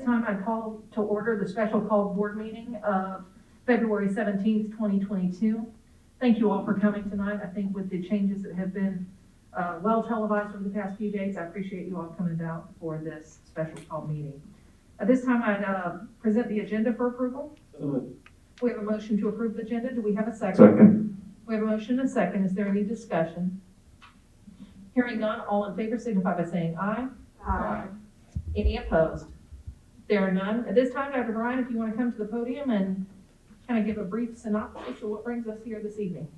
time, I call to order the special called board meeting of February 17th, 2022. Thank you all for coming tonight. I think with the changes that have been well televised over the past few days, I appreciate you all coming out for this special call meeting. At this time, I'd present the agenda for approval. We have a motion to approve the agenda. Do we have a second? Second. We have a motion and a second. Is there any discussion? Hearing none, all in favor signify by saying aye. Aye. Any opposed? There are none. At this time, Dr. Bryan, if you want to come to the podium and kind of give a brief synopsis of what brings us here this evening.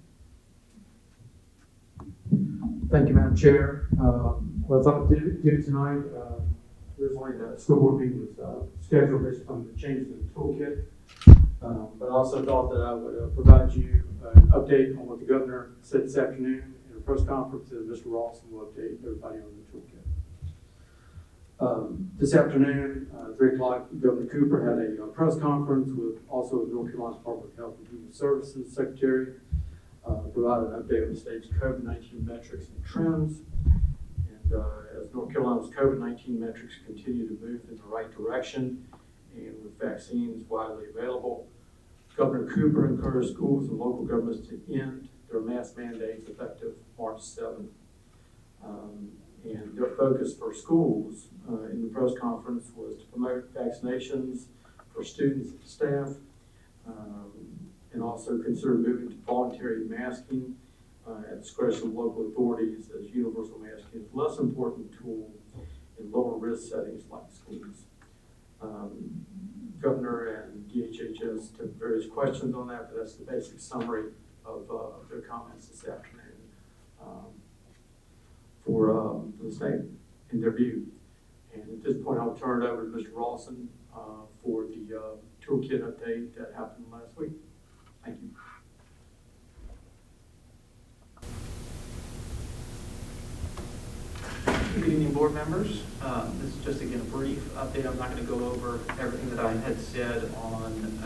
Thank you, Madam Chair. What I thought I'd do tonight, originally the school board meeting was scheduled based on the changes in the toolkit, but I also thought that I would provide you an update on what the governor said this afternoon in a press conference, and Mr. Rawson will update everybody on the toolkit. This afternoon, 3 o'clock, Governor Cooper had a press conference with also the North Carolina Department of Health and Human Services Secretary, provided an update on the state's COVID-19 metrics and trends. And as North Carolina's COVID-19 metrics continue to move in the right direction, and with vaccines widely available, Governor Cooper encouraged schools and local governments to end their mask mandates effective March 7th. And their focus for schools in the press conference was to promote vaccinations for students and staff, and also consider moving to voluntary masking at the discretion of local authorities, as universal masking is a less important tool in lower risk settings like schools. Governor and DHHS took various questions on that, but that's the basic summary of their comments this afternoon for the state in their view. And at this point, I'll turn it over to Mr. Rawson for the toolkit update that happened last week. Thank you. Good evening, board members. This is just again a brief update. I'm not going to go over everything that I had said on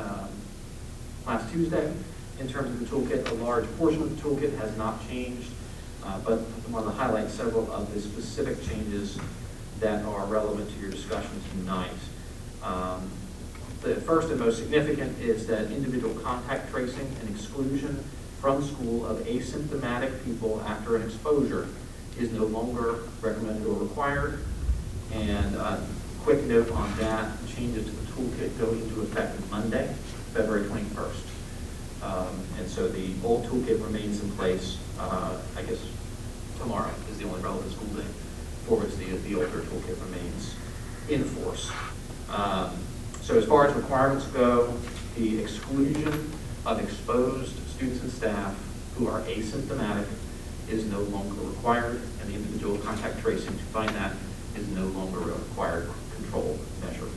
last Tuesday. In terms of the toolkit, a large portion of the toolkit has not changed, but I want to highlight several of the specific changes that are relevant to your discussion tonight. The first and most significant is that individual contact tracing and exclusion from school of asymptomatic people after an exposure is no longer recommended or required. And quick note on that, changes to the toolkit go into effect Monday, February 21st. And so the old toolkit remains in place, I guess tomorrow is the only relevant school day for which the older toolkit remains in force. So as far as requirements go, the exclusion of exposed students and staff who are asymptomatic is no longer required, and the individual contact tracing to find that is no longer a required control measure.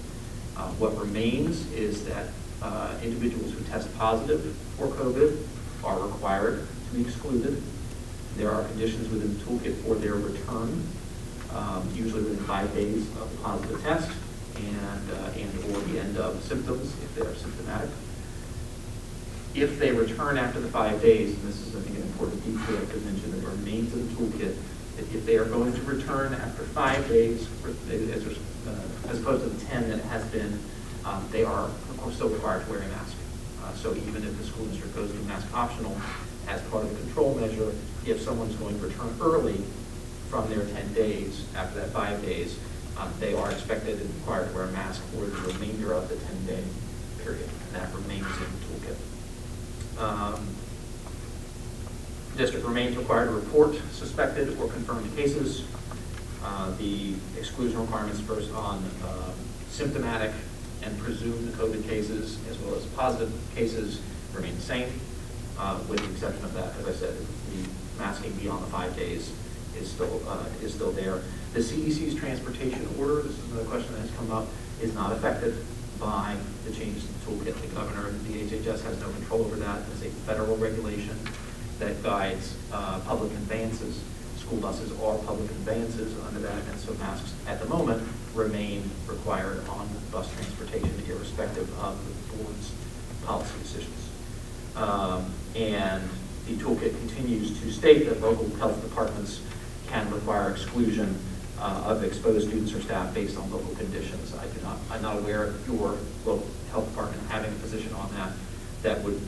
What remains is that individuals who test positive for COVID are required to be excluded. There are conditions within the toolkit for their return, usually within 5 days of the positive test and or the end of symptoms if they are symptomatic. If they return after the 5 days, and this is I think an important detail to mention that remains in the toolkit, that if they are going to return after 5 days, as opposed to the 10 that it has been, they are of course still required to wear a mask. So even if the school district goes to mask optional as part of the control measure, if someone's going to return early from their 10 days after that 5 days, they are expected and required to wear a mask for the remainder of the 10-day period, and that remains in the toolkit. The district remains required to report suspected or confirmed cases. The exclusion requirements first on symptomatic and presumed COVID cases as well as positive cases remain the same, with the exception of that, as I said, the masking beyond the 5 days is still there. The CDC's transportation order, this is another question that has come up, is not affected by the changes to the toolkit. The governor and the HHS has no control over that. It's a federal regulation that guides public conveyances. School buses are public conveyances under that, and so masks at the moment remain required on bus transportation irrespective of the board's policy decisions. And the toolkit continues to state that local health departments can require exclusion of exposed students or staff based on local conditions. I'm not aware of your local health department having a position on that would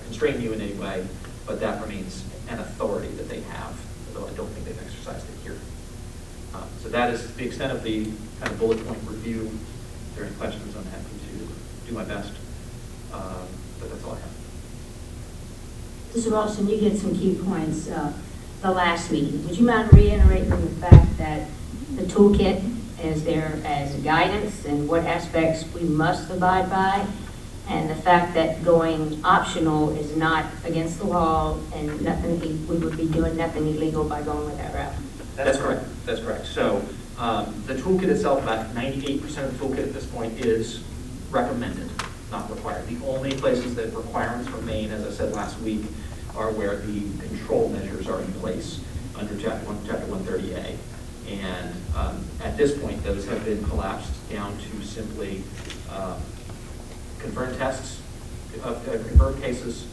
constrain you in any way, but that remains an authority that they have, although I don't think they've exercised it here. So that is the extent of the kind of bullet point review. If there are any questions, I'm happy to do my best, but that's all I have. Mr. Ralston, you hit some key points the last meeting. Would you mind reiterating the fact that the toolkit is there as guidance and what aspects we must abide by, and the fact that going optional is not against the law and nothing, we would be doing nothing illegal by going with that route? That's correct. That's correct. So the toolkit itself, about 98% of the toolkit at this point is recommended, not required. The only places that requirements remain, as I said last week, are where the control measures are in place under Chapter 130A. And at this point, those have been collapsed down to simply confirmed tests, confirmed cases,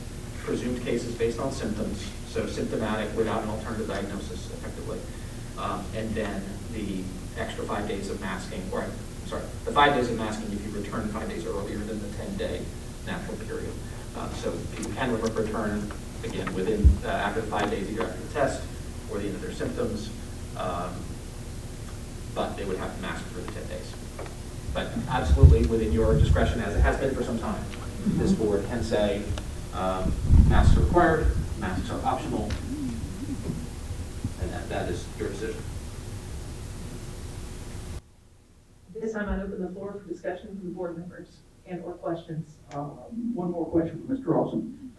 presumed cases based on symptoms, so symptomatic without an alternative diagnosis, effectively. And then the extra 5 days of masking, the 5 days of masking if you return 5 days earlier than the 10-day natural period. So people can return, again, within, after the 5 days, either after the test or the end of their symptoms, but they would have to mask for the 10 days. But absolutely within your discretion, as it has been for some time, this board can say masks are required, masks are optional, and that is your decision. This time I open the floor for discussion from the board members and or questions. One more question for Mr. Rawson.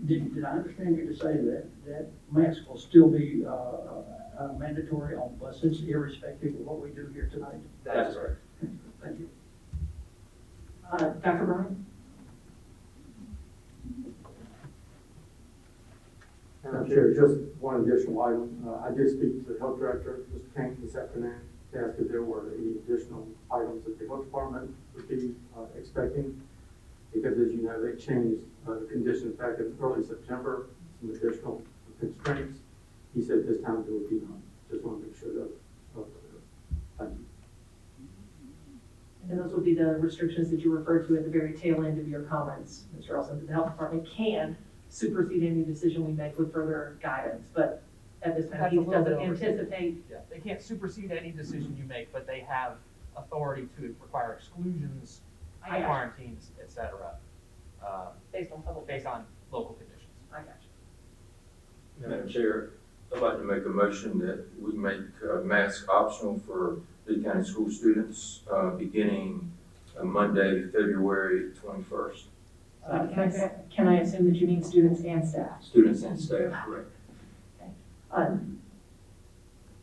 Did I understand you to say that masks will still be mandatory on buses, irrespective of what we do here tonight? That is correct. Thank you. Dr. Bryan? Madam Chair, just one additional item. I did speak to the health director, Mr. Kane, this afternoon, to ask if there were any additional items that the health department would be expecting. Because as you know, they changed the conditions back in early September, some additional constraints. He said this time there would be none. Just want to make sure that was clear. Thank you. And those will be the restrictions that you referred to at the very tail end of your comments, Mr. Olson. The health department can supersede any decision we make with further guidance, but at this time, That's he a little doesn't bit anticipate. Yeah, they can't supersede any decision you make, but they have authority to require exclusions, I got you. quarantines, et cetera, Based on public. based on local conditions. I got you. Madam Chair, I'd like to make a motion that we make mask optional for Lee County school students beginning Monday, February 21st. Can I assume that you mean students and staff? Students and staff, correct.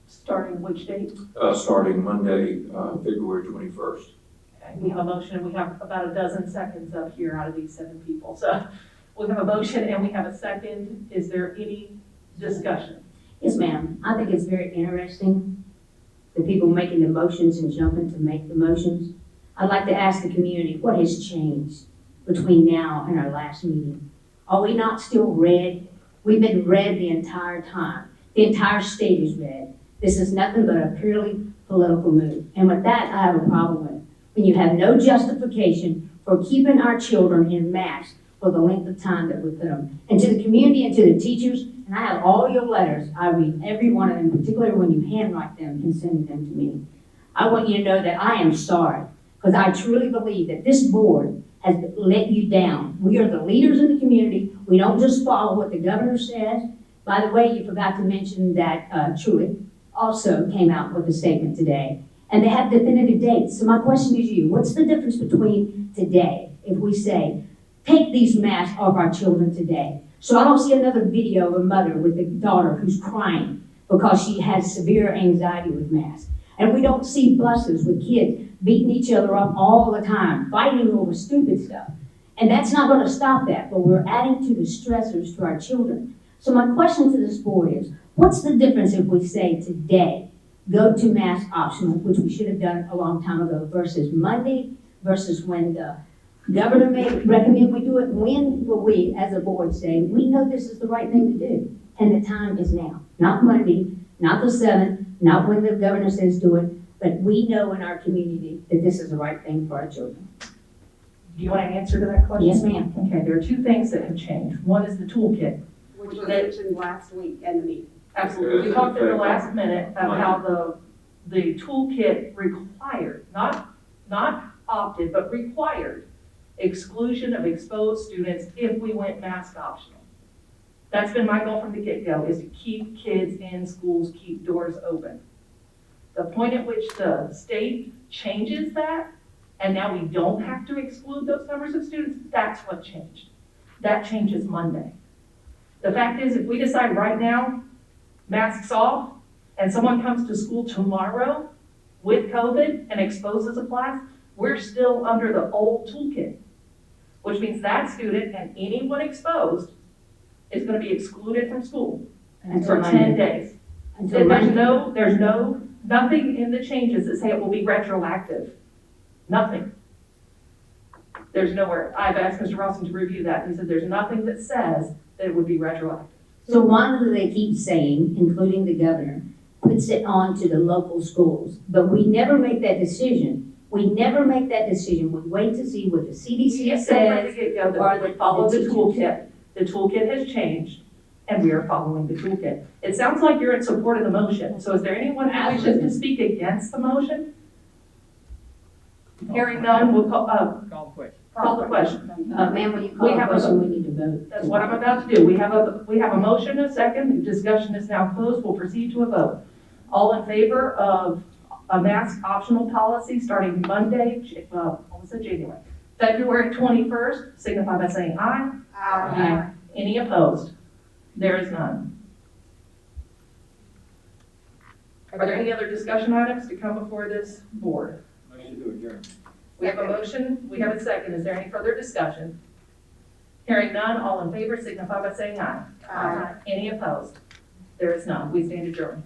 Starting which date? Starting Monday, February 21st. Okay, we have a motion, we have about a dozen seconds up here out of these 7 people. So we have a motion and we have a second. Is there any discussion? Yes, ma'am. I think it's very interesting, the people making the motions and jumping to make the motions. I'd like to ask the community, what has changed between now and our last meeting? Are we not still red? We've been red the entire time. The entire state is red. This is nothing but a purely political move. And with that, I have a problem with. When you have no justification for keeping our children in masks for the length of time that we put them. And to the community and to the teachers, and I have all your letters, I read every one of them, particularly when you handwrite them and send them to me. I want you to know that I am sorry, because I truly believe that this board has let you down. We are the leaders in the community. We don't just follow what the governor says. By the way, you forgot to mention that Truitt also came out with a statement today, and they have definitive dates. So my question is you, what's the difference between today, if we say, take these masks off our children today? So I don't see another video of a mother with a daughter who's crying because she has severe anxiety with masks. And we don't see buses with kids beating each other up all the time, fighting over stupid stuff. And that's not going to stop that, but we're adding to the stressors to our children. So my question to this board is, what's the difference if we say today, go to mask optional, which we should have done a long time ago, versus Monday, versus when the governor may recommend we do it? When will we, as a board, say, we know this is the right thing to do? And the time is now, not Monday, not the 7th, not when the governor says do it, but we know in our community that this is the right thing for our children. Do you want an answer to that question? Yes, ma'am. Okay, there are two things that have changed. One is the toolkit. Which was mentioned last week and the meeting. Absolutely. We talked at the last minute of how the toolkit required, not opted, but required exclusion of exposed students if we went mask optional. That's been my goal from the get-go, is to keep kids in schools, keep doors open. The point at which the state changes that, and now we don't have to exclude those numbers of students, that's what changed. That changes Monday. The fact is, if we decide right now, masks off, and someone comes to school tomorrow with COVID and exposes a class, we're still under the old toolkit, which means that student and anyone exposed is gonna be excluded from school Until for Monday. 10 days. Until Monday. There's nothing in the changes that say it will be retroactive. Nothing. There's nowhere. I've asked Mr. Ralston to review that, and he said there's nothing that says that it would be retroactive. So one that they keep saying, including the governor, puts it on to the local schools, but we never make that decision. We never make that decision. We wait to see what the CDC says. Or they follow the teachers. toolkit. The toolkit has changed, and we are following the toolkit. It sounds like you're in support of the motion, so is there anyone who wishes to speak against the motion? Hearing none, we'll call the question. Ma'am, when you call We a have a- question, we need to vote. That's what I'm about to do. We have a motion, a second, the discussion is now closed, we'll proceed to a vote. All in favor of a mask optional policy starting Monday, January? February 21st, signify by saying aye. Aye. Any opposed? There is none. Are there any other discussion items to come before this board? Motion to adjourn. We have a motion, we have a second. Is there any further discussion? Hearing none, all in favor signify by saying aye. Aye. Any opposed? There is none. We stand adjourned.